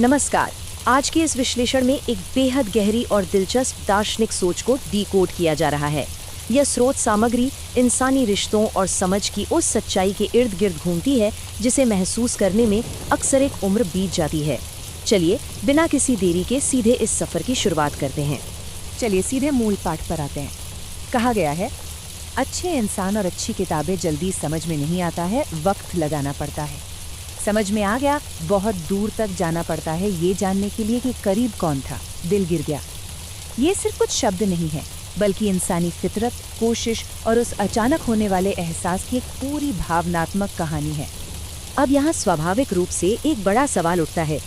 नमस्कार। आज के इस विश्लेषण में एक बेहद गहरी और दिलचस्प दार्शनिक सोच को डिकोड किया जा रहा है। यह स्रोत सामग्री इंसानी रिश्तों और समझ की उस सच्चाई के इर्द गिर्द घूमती है जिसे महसूस करने में अक्सर एक उम्र बीत जाती है। चलिए बिना किसी देरी के सीधे इस सफर की शुरुआत करते हैं। चलिए सीधे मूल पाठ पर आते हैं। कहा गया है, अच्छे इंसान और अच्छी किताबें जल्दी समझ में नहीं आता है, वक्त लगाना पड़ता है। समझ में आ गया, बहुत दूर तक जाना पड़ता है ये जानने के लिए कि करीब कौन था, दिल गिर गया। ये सिर्फ कुछ शब्द नहीं है, बल्कि इंसानी फितरत, कोशिश और उस अचानक होने वाले एहसास की एक पूरी भावनात्मक कहानी है। अब यहाँ स्वाभाविक रूप से एक बड़ा सवाल उठता है,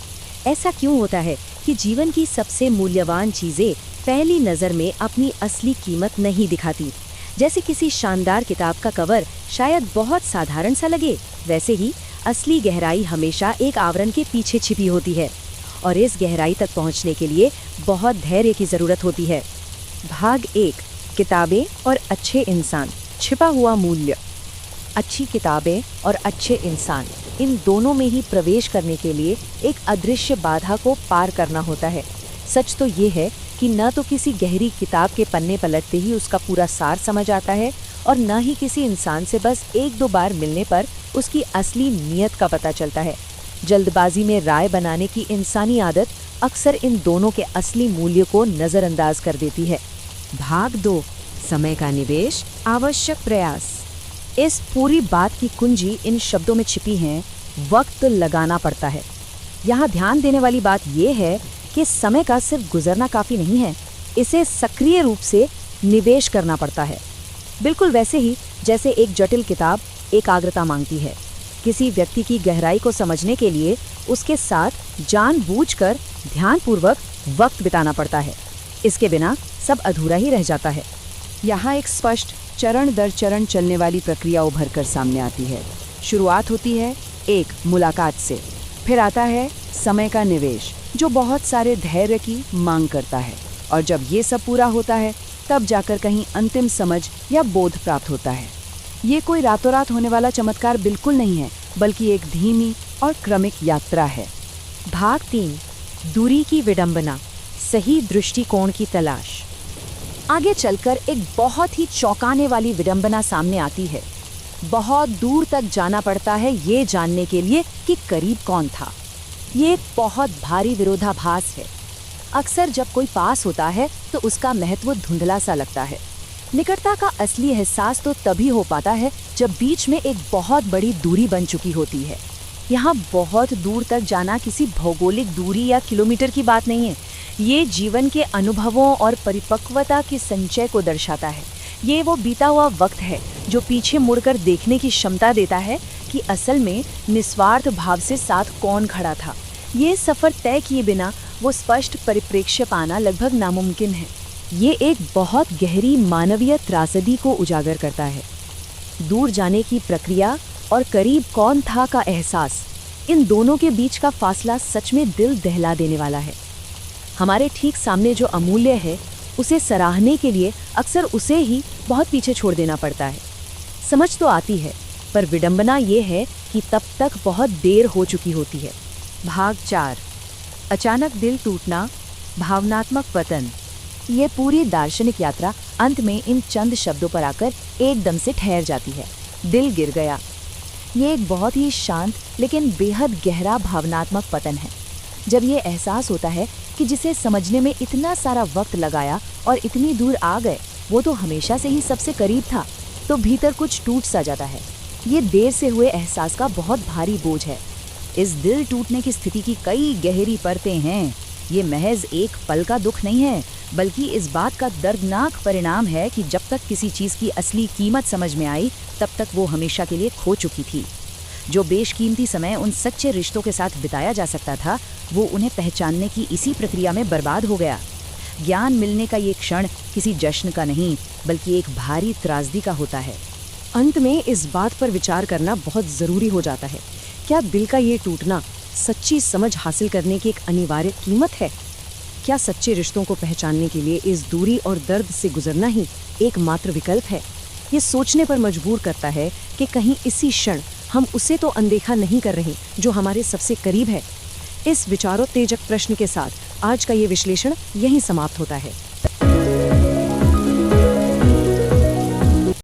ऐसा क्यों होता है कि जीवन की सबसे मूल्यवान चीजें पहली नजर में अपनी असली कीमत नहीं दिखाती? जैसे किसी शानदार किताब का कवर शायद बहुत साधारण सा लगे, वैसे ही असली गहराई हमेशा एक आवरण के पीछे छिपी होती है और इस गहराई तक पहुंचने के लिए बहुत धैर्य की जरूरत होती है। भाग 1, किताबें और अच्छे इंसान, छिपा हुआ मूल्य। अच्छी किताबें और अच्छे इंसान, इन दोनों में ही प्रवेश करने के लिए एक अदृश्य बाधा को पार करना होता है। सच तो ये है कि न तो किसी गहरी किताब के पन्ने पलटते ही उसका पूरा सार समझ आता है और न ही किसी इंसान से बस एक दो बार मिलने पर उसकी असली नीयत का पता चलता है। जल्दबाजी में राय बनाने की इंसानी आदत अक्सर इन दोनों के असली मूल्य को नजरअंदाज कर देती है। भाग 2, समय का निवेश, आवश्यक प्रयास। इस पूरी बात की कुंजी इन शब्दों में छिपी है, वक्त लगाना पड़ता है। यहाँ ध्यान देने वाली बात यह है कि समय का सिर्फ गुजरना काफी नहीं है, इसे सक्रिय रूप से निवेश करना पड़ता है। बिल्कुल वैसे ही जैसे एक जटिल किताब एकाग्रता मांगती है। किसी व्यक्ति की गहराई को समझने के लिए उसके साथ जानबूझकर ध्यानपूर्वक वक्त बिताना पड़ता है। इसके बिना सब अधूरा ही रह जाता है। यहाँ एक स्पष्ट चरण दर चरण चलने वाली प्रक्रिया उभर कर सामने आती है। शुरुआत होती है एक मुलाकात से, फिर आता है समय का निवेश जो बहुत सारे धैर्य की मांग करता है, और जब ये सब पूरा होता है तब जाकर कहीं अंतिम समझ या बोध प्राप्त होता है। ये कोई रातों रात होने वाला चमत्कार बिल्कुल नहीं है, बल्कि एक धीमी और क्रमिक यात्रा है। भाग 3, दूरी की विडंबना, सही दृष्टिकोण की तलाश। आगे चलकर एक बहुत ही चौंकाने वाली विडंबना सामने आती है। बहुत दूर तक जाना पड़ता है ये जानने के लिए कि करीब कौन था। ये एक बहुत भारी विरोधाभास है। अक्सर जब कोई पास होता है तो उसका महत्व धुंधला सा लगता है। निकटता का असली एहसास तो तभी हो पाता है जब बीच में एक बहुत बड़ी दूरी बन चुकी होती है। यहाँ बहुत दूर तक जाना किसी भौगोलिक दूरी या किलोमीटर की बात नहीं है। ये जीवन के अनुभवों और परिपक्वता के संचय को दर्शाता है। ये वो बीता हुआ वक्त है जो पीछे मुड़कर देखने की क्षमता देता है कि असल में निस्वार्थ भाव से साथ कौन खड़ा था। ये सफर तय किए बिना वो स्पष्ट परिप्रेक्ष्य पाना लगभग नामुमकिन है। ये एक बहुत गहरी मानवीय त्रासदी को उजागर करता है। दूर जाने की प्रक्रिया और करीब कौन था का एहसास, इन दोनों के बीच का फासला सच में दिल दहला देने वाला है। हमारे ठीक सामने जो अमूल्य है उसे सराहने के लिए अक्सर उसे ही बहुत पीछे छोड़ देना पड़ता है। समझ तो आती है, पर विडंबना ये है कि तब तक बहुत देर हो चुकी होती है। भाग 4, अचानक दिल टूटना, भावनात्मक पतन। ये पूरी दार्शनिक यात्रा अंत में इन चंद शब्दों पर आकर एकदम से ठहर जाती है, दिल गिर गया। ये एक बहुत ही शांत लेकिन बेहद गहरा भावनात्मक पतन है। जब ये एहसास होता है कि जिसे समझने में इतना सारा वक्त लगाया और इतनी दूर आ गए, वो तो हमेशा से ही सबसे करीब था, तो भीतर कुछ टूट सा जाता है। ये देर से हुए एहसास का बहुत भारी बोझ है। इस दिल टूटने की स्थिति की कई गहरी परतें हैं। ये महज एक पल का दुख नहीं है, बल्कि इस बात का दर्दनाक परिणाम है कि जब तक किसी चीज़ की असली कीमत समझ में आई, तब तक वो हमेशा के लिए खो चुकी थी। जो बेशकीमती समय उन सच्चे रिश्तों के साथ बिताया जा सकता था, वो उन्हें पहचानने की इसी प्रक्रिया में बर्बाद हो गया। ज्ञान मिलने का ये क्षण किसी जश्न का नहीं, बल्कि एक भारी त्रासदी का होता है। अंत में इस बात पर विचार करना बहुत ज़रूरी हो जाता है, क्या दिल का ये टूटना सच्ची समझ हासिल करने की एक अनिवार्य कीमत है? क्या सच्चे रिश्तों को पहचानने के लिए इस दूरी और दर्द से गुजरना ही एकमात्र विकल्प है? ये सोचने पर मजबूर करता है कि कहीं इसी क्षण हम उसे तो अनदेखा नहीं कर रहे जो हमारे सबसे करीब है। इस विचारोत्तेजक प्रश्न के साथ आज का ये विश्लेषण यहीं समाप्त होता है।